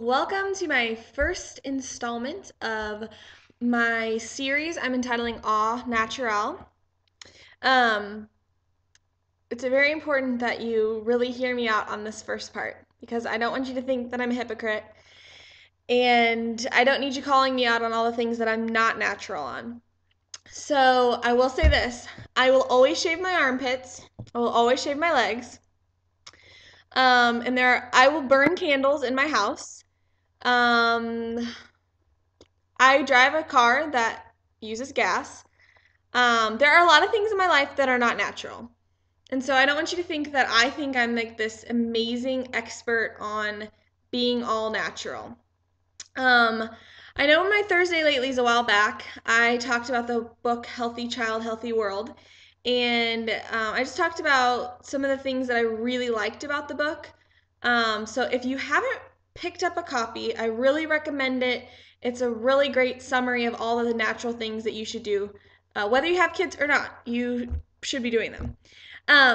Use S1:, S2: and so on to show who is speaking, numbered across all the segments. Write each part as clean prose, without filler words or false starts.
S1: Welcome to my first installment of my series I'm entitling Au Naturel. Um, it's very important that you really hear me out on this first part because I don't want you to think that I'm a hypocrite and I don't need you calling me out on all the things that I'm not natural on. So I will say this, I will always shave my armpits, I will always shave my legs, and I will burn candles in my house. Um, I drive a car that uses gas. There are a lot of things in my life that are not natural. And so I don't want you to think that I think I'm like this amazing expert on being all natural. Um, I know in my Thursday Latelys a while back, I talked about the book Healthy Child, Healthy World. And I just talked about some of the things that I really liked about the book. So if you haven't picked up a copy, I really recommend it. It's a really great summary of all of the natural things that you should do. Whether you have kids or not, you should be doing them.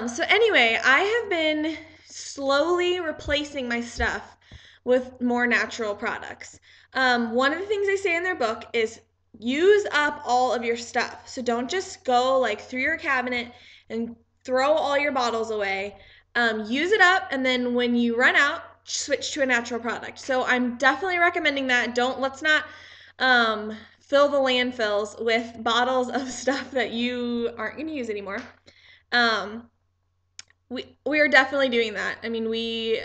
S1: So anyway, I have been slowly replacing my stuff with more natural products. One of the things they say in their book is use up all of your stuff. So don't just go like through your cabinet and throw all your bottles away. Use it up, and then when you run out, switch to a natural product. So I'm definitely recommending that. Let's not fill the landfills with bottles of stuff that you aren't going to use anymore. Um, we are definitely doing that. I mean,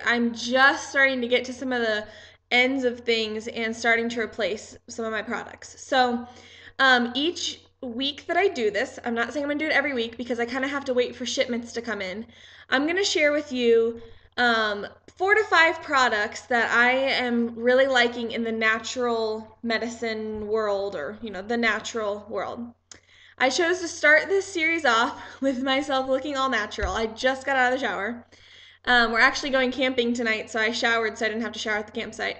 S1: I'm just starting to get to some of the ends of things and starting to replace some of my products. So, each week that I do this, I'm not saying I'm gonna do it every week because I kind of have to wait for shipments to come in. I'm gonna share with you 4 to 5 products that I am really liking in the natural medicine world, or the natural world. I chose to start this series off with myself looking all natural. I just got out of the shower. We're actually going camping tonight, so I showered so I didn't have to shower at the campsite.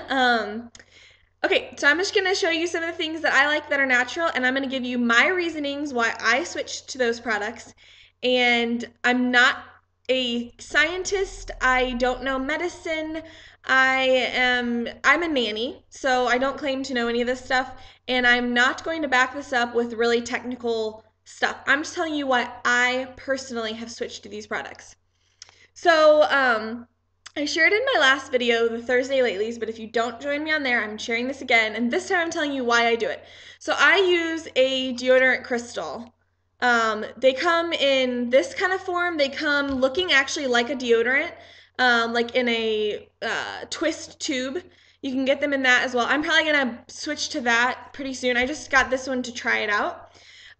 S1: um, okay, so I'm just going to show you some of the things that I like that are natural, and I'm going to give you my reasonings why I switched to those products. And I'm not a scientist, I don't know medicine. I'm a nanny, so I don't claim to know any of this stuff, and I'm not going to back this up with really technical stuff. I'm just telling you why I personally have switched to these products. So, I shared in my last video, the Thursday Latelys, but if you don't join me on there, I'm sharing this again, and this time I'm telling you why I do it. So I use a deodorant crystal. They come in this kind of form. They come looking actually like a deodorant, like in a twist tube. You can get them in that as well. I'm probably gonna switch to that pretty soon. I just got this one to try it out.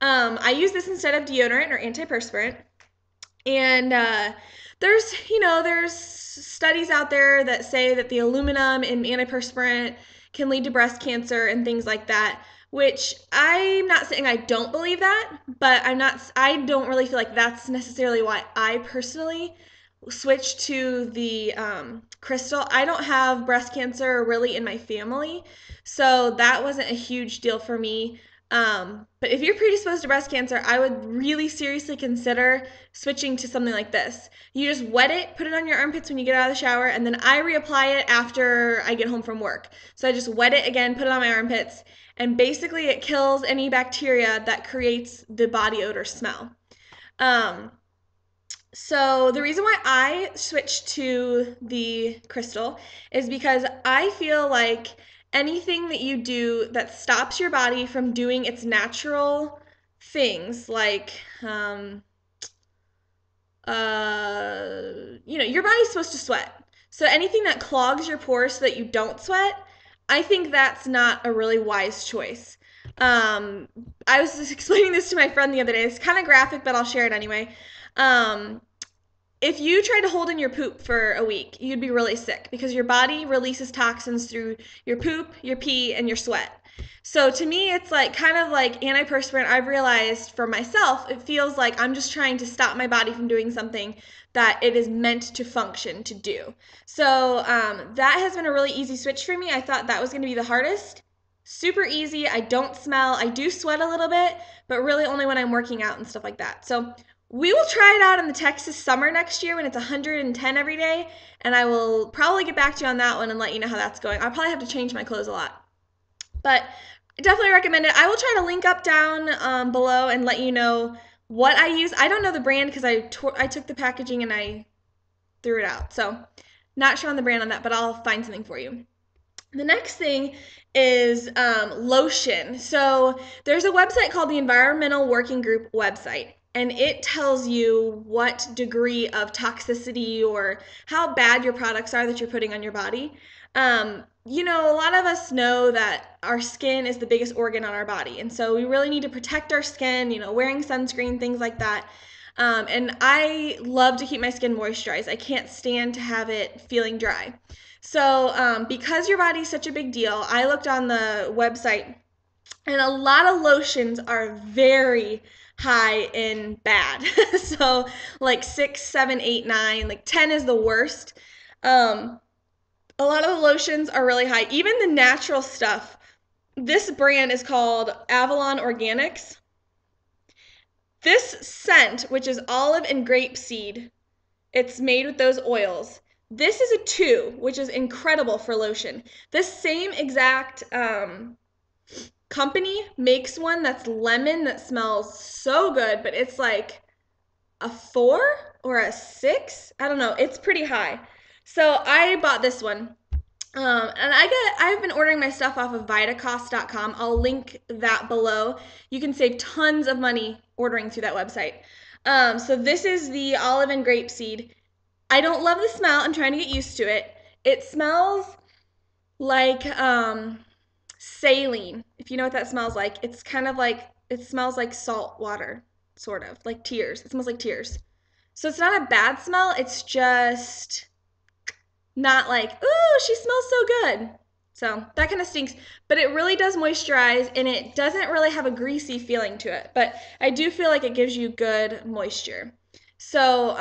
S1: I use this instead of deodorant or antiperspirant. And there's studies out there that say that the aluminum in antiperspirant can lead to breast cancer and things like that, which I'm not saying I don't believe that, but I don't really feel like that's necessarily why I personally switched to the crystal. I don't have breast cancer really in my family, so that wasn't a huge deal for me. But if you're predisposed to breast cancer, I would really seriously consider switching to something like this. You just wet it, put it on your armpits when you get out of the shower, and then I reapply it after I get home from work. So I just wet it again, put it on my armpits, and basically it kills any bacteria that creates the body odor smell. Um, so the reason why I switched to the crystal is because I feel like anything that you do that stops your body from doing its natural things, like your body's supposed to sweat. So anything that clogs your pores so that you don't sweat, I think that's not a really wise choice. Um, I was just explaining this to my friend the other day. It's kind of graphic, but I'll share it anyway. Um, if you tried to hold in your poop for a week, you'd be really sick because your body releases toxins through your poop, your pee, and your sweat. So to me, it's like kind of like antiperspirant. I've realized for myself, it feels like I'm just trying to stop my body from doing something that it is meant to function to do. So that has been a really easy switch for me. I thought that was going to be the hardest. Super easy. I don't smell. I do sweat a little bit, but really only when I'm working out and stuff like that. So we will try it out in the Texas summer next year when it's 110 every day, and I will probably get back to you on that one and let you know how that's going. I'll probably have to change my clothes a lot, but I definitely recommend it. I will try to link up down below and let you know what I use. I don't know the brand because I took the packaging and I threw it out, so not sure on the brand on that, but I'll find something for you. The next thing is lotion. So there's a website called the Environmental Working Group website, and it tells you what degree of toxicity or how bad your products are that you're putting on your body. You know, a lot of us know that our skin is the biggest organ on our body, and so we really need to protect our skin, you know, wearing sunscreen, things like that. And I love to keep my skin moisturized. I can't stand to have it feeling dry. So, because your body's such a big deal, I looked on the website, and a lot of lotions are very high in bad. So, like 6, 7, 8, 9, like 10 is the worst. Um, a lot of the lotions are really high. Even the natural stuff. This brand is called Avalon Organics. This scent, which is olive and grapeseed, it's made with those oils. This is a 2, which is incredible for lotion. This same exact company makes one that's lemon that smells so good, but it's like a 4 or a 6. I don't know. It's pretty high. So I bought this one. And I've been ordering my stuff off of Vitacost.com. I'll link that below. You can save tons of money ordering through that website. So this is the olive and grapeseed. I don't love the smell. I'm trying to get used to it. It smells like saline. If you know what that smells like, it's kind of like, it smells like salt water, sort of, like tears. It smells like tears. So it's not a bad smell. It's just not like, ooh, she smells so good. So that kind of stinks, but it really does moisturize, and it doesn't really have a greasy feeling to it, but I do feel like it gives you good moisture. So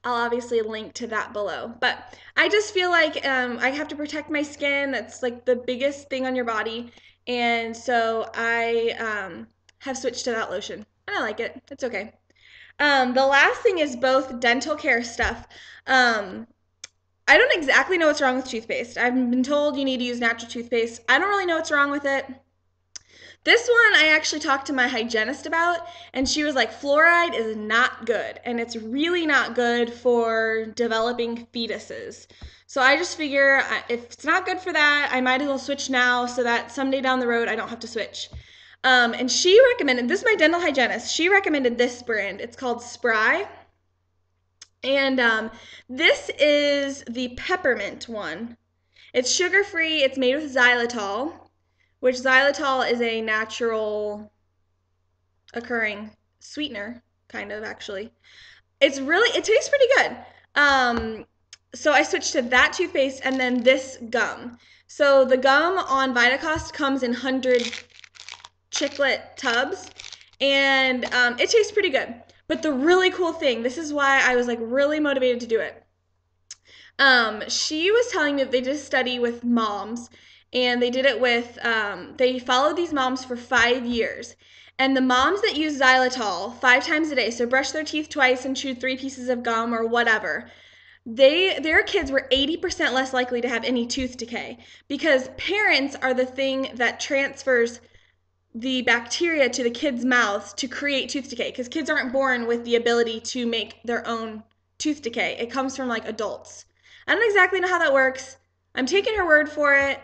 S1: I'll obviously link to that below, but I just feel like I have to protect my skin. That's like the biggest thing on your body, and so I have switched to that lotion, and I like it. It's okay. The last thing is both dental care stuff. I don't exactly know what's wrong with toothpaste. I've been told you need to use natural toothpaste. I don't really know what's wrong with it. This one I actually talked to my hygienist about, and she was like, fluoride is not good, and it's really not good for developing fetuses. So I just figure if it's not good for that, I might as well switch now so that someday down the road I don't have to switch. And she recommended, this is my dental hygienist, she recommended this brand. It's called Spry. And this is the peppermint one. It's sugar-free. It's made with xylitol, which xylitol is a natural occurring sweetener, kind of, actually. It tastes pretty good. So I switched to that toothpaste and then this gum. So the gum on Vitacost comes in 100 chiclet tubs, and it tastes pretty good. But the really cool thing, this is why I was like really motivated to do it. She was telling me that they did a study with moms, and they did it with, they followed these moms for 5 years. And the moms that use xylitol 5 times a day, so brush their teeth twice and chew 3 pieces of gum or whatever, their kids were 80% less likely to have any tooth decay, because parents are the thing that transfers the bacteria to the kids' mouths to create tooth decay, because kids aren't born with the ability to make their own tooth decay. It comes from like adults. I don't exactly know how that works. I'm taking her word for it,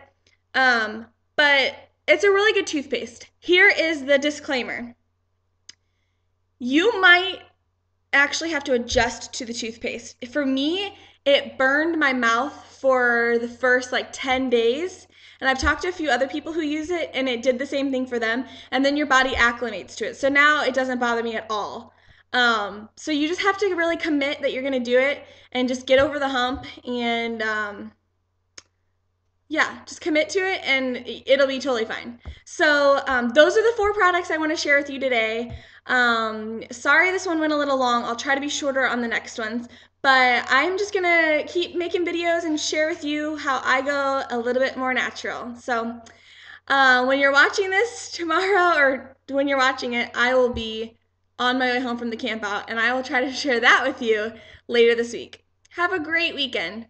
S1: but it's a really good toothpaste. Here is the disclaimer. You might actually have to adjust to the toothpaste. For me, it burned my mouth for the first like 10 days. And I've talked to a few other people who use it, and it did the same thing for them. And then your body acclimates to it. So now it doesn't bother me at all. So you just have to really commit that you're going to do it and just get over the hump, and yeah, just commit to it and it'll be totally fine. So those are the 4 products I want to share with you today. Sorry this one went a little long. I'll try to be shorter on the next ones. But I'm just going to keep making videos and share with you how I go a little bit more natural. So when you're watching this tomorrow, or when you're watching it, I will be on my way home from the camp out, and I will try to share that with you later this week. Have a great weekend.